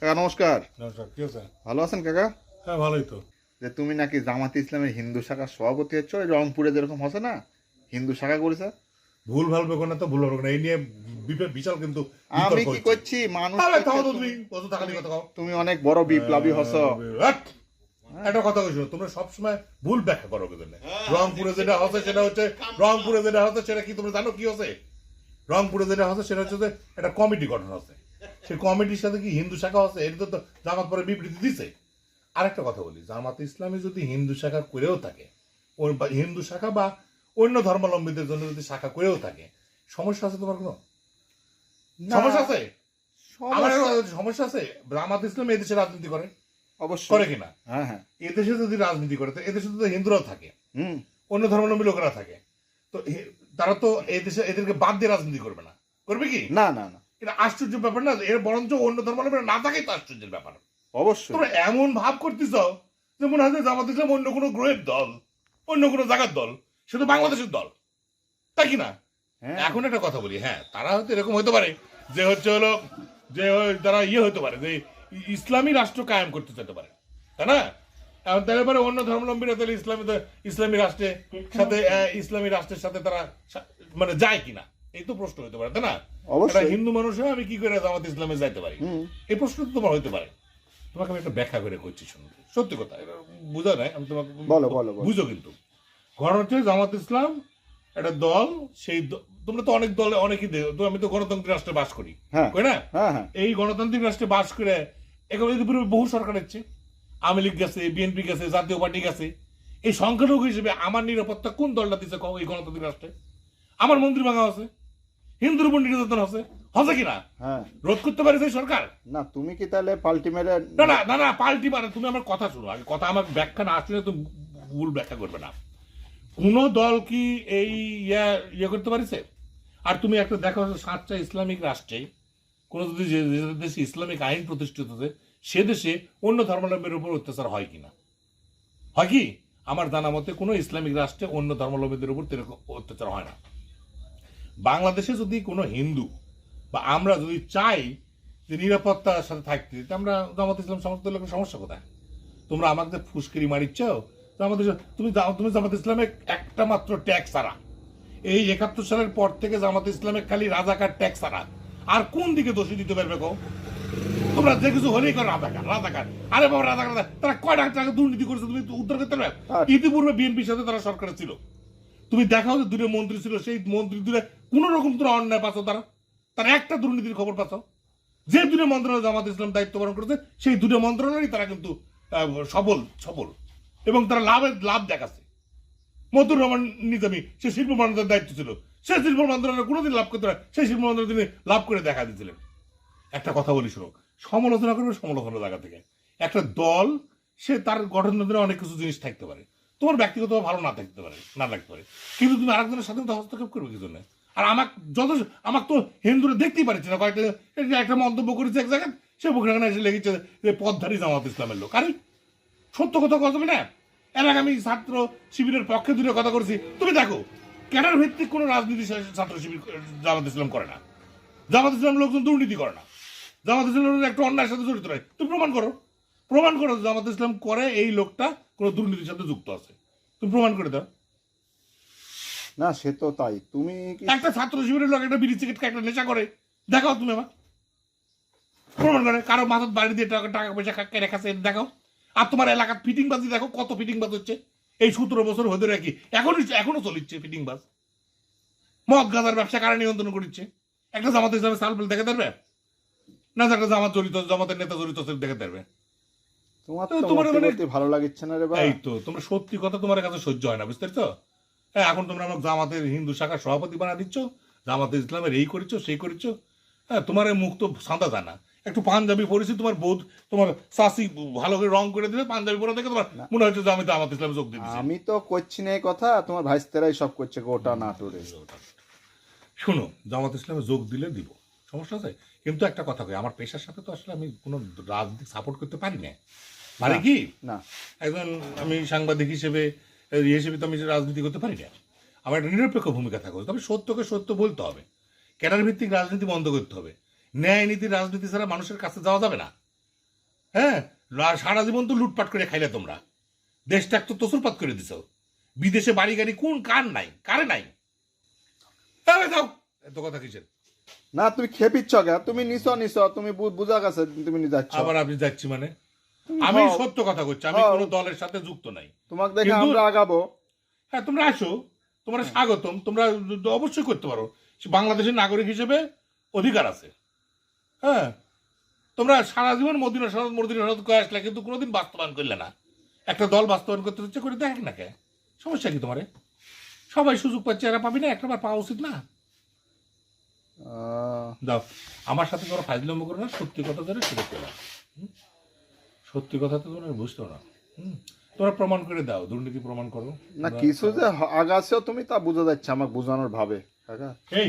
কাকা নমস্কার। নমস্কার, কি আছে? ভালো আছেন কাকা? হ্যাঁ, ভালোই তো। যে তুমি নাকি জামাতে ইসলামের হিন্দু শাখার সভাপতি হচ্ছ, এই রংপুরে যেরকম হচ্ছে না হিন্দু শাখা করেছে। ভুল ভাল বেকো না তো ভুল হবে না, এই নিয়ে বিশাল কিন্তু আমি বিতর্ক কি হচ্ছে। করছি মানুষ তাহলে তাও তো তুমি তুমি কত টাকা দিয়ে কথা কও। তুমি অনেক বড় বিপ্লবী হচ্ছ। হ্যাট! একটা কথা কইছো, তোমরা সবসময় ভুল ব্যাখ্যা করো কিন্তু। রংপুরে যেটা হচ্ছে সেটা হচ্ছে রংপুরে যেটা হচ্ছে সেটা কি তোমরা জানো কি হচ্ছে? রংপুরে যেটা হচ্ছে সেটা হচ্ছে যে একটা কমিটি গঠন হচ্ছে। সেই কমিটির সাথে কি হিন্দু শাখা হচ্ছে, এটা তো জামাত পরে বিবৃতি দিছে। আরেকটা কথা বলি, জামাত ইসলামী যদি হিন্দু শাখা করেও থাকে, হিন্দু শাখা বা অন্য ধর্মাবলম্বীদের জন্য যদি শাখা করেও থাকে, সমস্যা আছে তোমার কোনো? না, সমস্যা আছে? আমার সমস্যা সমস্যা আছে। জামাত ইসলাম এদেশে রাজনীতি করে অবশ্যই করে কিনা? হ্যাঁ হ্যাঁ এদেশে যদি রাজনীতি করে তো এদেশে তো হিন্দুরাও থাকে, হুম অন্য ধর্মাবলম্বী লোকেরা থাকে। তো তারা তো এদেশে এদেরকে বাদ দিয়ে রাজনীতি করবে না, করবে কি? না না না এটা আশ্চর্যের ব্যাপার না? এর বরঞ্চ অন্য ধর্মাবলম্বীরা না থাকেই তো আশ্চর্যের ব্যাপার। অবশ্যই তোমরা এমন ভাব করতেছ যে মনে হয় যে জামাত ইসলাম অন্য কোনো গ্রহের দল, অন্য কোনো জায়গার দল, শুধু বাংলাদেশের দল, তাই কি না? হ্যাঁ এখন একটা কথা বলি, হ্যাঁ তারা হয়তো এরকম হতে পারে যে হচ্ছে হলো যে তারা হতে পারে যে ইসলামী রাষ্ট্র কায়েম করতে চাইতে পারে, তাই না? এখন তাহলে পরে অন্য ধর্মাবলম্বীরা তাহলে ইসলামী রাষ্ট্রের সাথে ইসলামী রাষ্ট্রের সাথে তারা মানে যায় কিনা, এই তো প্রশ্ন হতে পারে, তাই না? অবশ্যই। একটা হিন্দু মানুষ হয়ে আমি কি করে জামাত ইসলামে যাইতে পারি, এই প্রশ্ন তো তোমার হতে পারে। তোমাকে আমি একটা ব্যাখ্যা করে করছি, শুনুন, সত্যি কথা, এটা বুঝা নাই, আমি তোমাকে বলো বলো বলো। বুঝো কিন্তু। ঘটনা হচ্ছে জামাত ইসলাম একটা দল, সেই তোমরা তো অনেক দলে অনেকই তো, আমি তো গণতান্ত্রিক রাষ্ট্রে বাস করি, হ্যাঁ কই না? হ্যাঁ হ্যাঁ এই গণতান্ত্রিক রাষ্ট্রে বাস করে এখন এর উপরে বহু সরকার হচ্ছে, আওয়ামী লীগ গেছে, বিএনপি গেছে, জাতীয় পার্টি গেছে। এই সংখ্যালঘু হিসেবে আমার নিরাপত্তা কোন দলটা দিচ্ছে কও? এই গণতান্ত্রিক রাষ্ট্রে আমার মন্ত্রী ভাঙা আছে, হিন্দুর উপর নির্যাতন আছে, হচ্ছে কিনা? হ্যাঁ রোধ করতে পারে সরকার? না তুমি কি তাহলে পাল্টি মেরে না না না না, পাল্টি মানে তুমি আমার কথা শুনো আগে, কথা আমার ব্যাখ্যা না আসলে তুমি ভুল ব্যাখ্যা করবে না। কোন দল কি এই ইয়ে করতে পারিছে? আর তুমি একটা দেখো, সাতটা ইসলামিক রাষ্ট্রে কোন যদি যে দেশে ইসলামিক আইন প্রতিষ্ঠিত হচ্ছে সে দেশে অন্য ধর্মাবলম্বীর উপর অত্যাচার হয় কিনা? হয় কি? আমার জানা মতে কোনো ইসলামিক রাষ্ট্রে অন্য ধর্মাবলম্বীদের উপর অত্যাচার হয় না। বাংলাদেশে যদি কোনো হিন্দু বা আমরা যদি চাই যে নিরাপত্তার সাথে থাকতে, আমরা জামাত ইসলাম সমর্থন লোকের সমস্যা কোথায়? তোমরা আমাকে ফুসকিরি মারিচ্ছ। তুমি জামাত ইসলামের একটা মাত্র ট্যাক্স ছাড়া, এই ৭১ সালের পর থেকে জামাত ইসলামের খালি রাজাকার ট্যাক্স ছাড়া আর কোন দিকে দোষী দিতে পারবে কও? তোমরা যে কিছু হলেই করো রাজাকার রাজাকার, আরে বাবা রাজাকার, তারা কয় টাকা দুর্নীতি করেছে তুমি উদ্ধার করতে পারবে? ইতিপূর্বে বিএনপির সাথে তারা সরকারে ছিল, তুমি দেখাও যে দুটো মন্ত্রী ছিল, সেই মন্ত্রী দূরে কোন রকম তোরা অন্যায় পাচ্ছ, তারা একটা দুর্নীতির খবর পাচ্ছ? যে দুটো মন্ত্রণালয় জামাত ইসলাম দায়িত্ব পালন করেছে সেই দুটো মন্ত্রণালয় তারা কিন্তু সফল সফল এবং তারা লাভ দেখাচ্ছে। মতুর রহমান নিজামী, সে শিল্প মন্ত্রণালয়ের দায়িত্ব ছিল, সে শিল্প মন্ত্রণালয় কোনোদিন লাভ করতে পারে, সেই শিল্প মন্ত্রণালয় তিনি লাভ করে দেখা দিয়েছিলেন। একটা কথা বলি শুনো, সমালোচনা করবে সমালোচনার জায়গা থেকে। একটা দল সে তার গঠনতন্ত্রে অনেক কিছু জিনিস থাকতে পারে, তোমার ব্যক্তিগত ভালো না থাকতে পারে, না লাগতে পারে, কিন্তু তুমি আরেকজনের স্বাধীনতা হস্তক্ষেপ করবে কি জন্য? আর আমাকে তো হিন্দুরা দেখতেই পারছে না, কয়েকটা একটা মন্তব্য করেছে এক জায়গায়, সে ওখানে এসে লেগেছে যে পথধারী জামাত ইসলামের লোক। আরে সত্য কথা কথা না, এর আগে আমি ছাত্র শিবিরের পক্ষে দূরে কথা করেছি। তুমি দেখো, ক্যাডার ভিত্তিক কোনো রাজনীতি ছাত্র শিবির জামাত ইসলাম করে না, জামাত ইসলাম লোকজন দুর্নীতি করে না, জামাত ইসলাম একটা অন্যায়ের সাথে জড়িত নয়। তুমি প্রমাণ করো জামাত ইসলাম করে এই লোকটা কোনো দুর্নীতির সাথে যুক্ত আছে, তুমি প্রমাণ করে দাও। না সে তো তাই। তুমি কি একটা ছাত্র শিবিরের লোক একটা বিড়ি সিগারেট একটা নেশা করে, দেখাও তুমি আমার প্রমাণ করে, কারো মাথার বাড়ি দিয়ে টাকা পয়সা কেড়ে খাচ্ছে, দেখাও। আর তোমার এলাকার ফিটিং বাজি দেখো, কত ফিটিং বাজ হচ্ছে এই 17 বছর হতে রাখি, এখনো চলিচ্ছে ফিটিং বাজ। মদ গাঁজার ব্যবসা কারা নিয়ন্ত্রণ করছে? একটা জামাত ইসলামের সাল দেখে দেবে না, যে একটা জামাতের নেতা জড়িত দেখে দেবে? তোমার ভালো লাগছে না রে ভাই? এই তো তোমরা সত্যি কথা তোমার কাছে সহ্য হয় না, বুঝতে পারছো? হ্যাঁ, এখন তোমরা আমার জামাতের হিন্দু শাখার সভাপতি বানা দিচ্ছ, জামাতের ইসলামের এই করেছো সেই করেছো। হ্যাঁ, তোমার মুখ তো সাদা জানা, একটু পাঞ্জাবি পরেছি, তোমার বোধ তোমার শাসি ভালো করে রং করে দিলে পাঞ্জাবি পরে দেখে তোমার মনে হচ্ছে যে আমি তো জামাত ইসলামে যোগ দিচ্ছি। আমি তো করছি না এই কথা, তোমার ভাইস্তেরাই সব করছে গোটা নাটোরে। শোনো, জামাত ইসলামে যোগ দিলে দিব, সমস্যা আছে, কিন্তু একটা কথা কই, আমার পেশার সাথে তো আসলে আমি কোনো রাজনীতি সাপোর্ট করতে পারি না। মানে কি না একজন আমি সাংবাদিক হিসেবে তো আমি রাজনীতি করতে পারি না। আমার একটা নিরপেক্ষ ভূমিকা থাকা তবে সত্যকে সত্য বলতে হবে, ক্যাডার ভিত্তিক রাজনীতি বন্ধ করতে হবে, ন্যায় নীতির রাজনীতি ছাড়া মানুষের কাছে যাওয়া যাবে না। হ্যাঁ, সারা জীবন তো লুটপাট করে খাইলে তোমরা, দেশটা তো তসুরপাত করে দিছ, বিদেশে বাড়ি গাড়ি কোন কার নাই, কারে নাই? যাও, এত কথা কিসের? না তুমি খেপিচ্ছ কে? তুমি নিছ তুমি বুঝা গেছে তুমি যাচ্ছ। আবার আপনি যাচ্ছি মানে? আমি সত্য কথা করছি, আমি কোনো দলের সাথে যুক্ত নাই। তোমাকে দেখে আমরা আগাবো। হ্যাঁ, তোমরা আসো, তোমরা স্বাগতম, তোমরা অবশ্যই করতে পারো, বাংলাদেশের নাগরিক হিসেবে অধিকার আছে। হ্যাঁ, তোমরা সারা জীবন মদিনা শরৎ করে আসলে, কিন্তু কোনোদিন বাস্তবায়ন করলে না। একটা দল বাস্তবায়ন করতে হচ্ছে, করে দেখ না কে? সমস্যা কি তোমারে? সবাই সুযোগ পাচ্ছে, এরা পাবি না? একটাবার পাওয়া উচিত না? দাও, আমার সাথে কোনো ফাজলামো করো না, সত্যি কথা ধরে সেটা পেলাম। সত্যি কথা তো তোমরা বুঝতো না। তোমরা প্রমাণ করে দাও, দুর্নীতি প্রমাণ করো না। কিছু যে আগাছেও তুমি তা বুঝা যাচ্ছে আমাকে বোঝানোর ভাবে। এই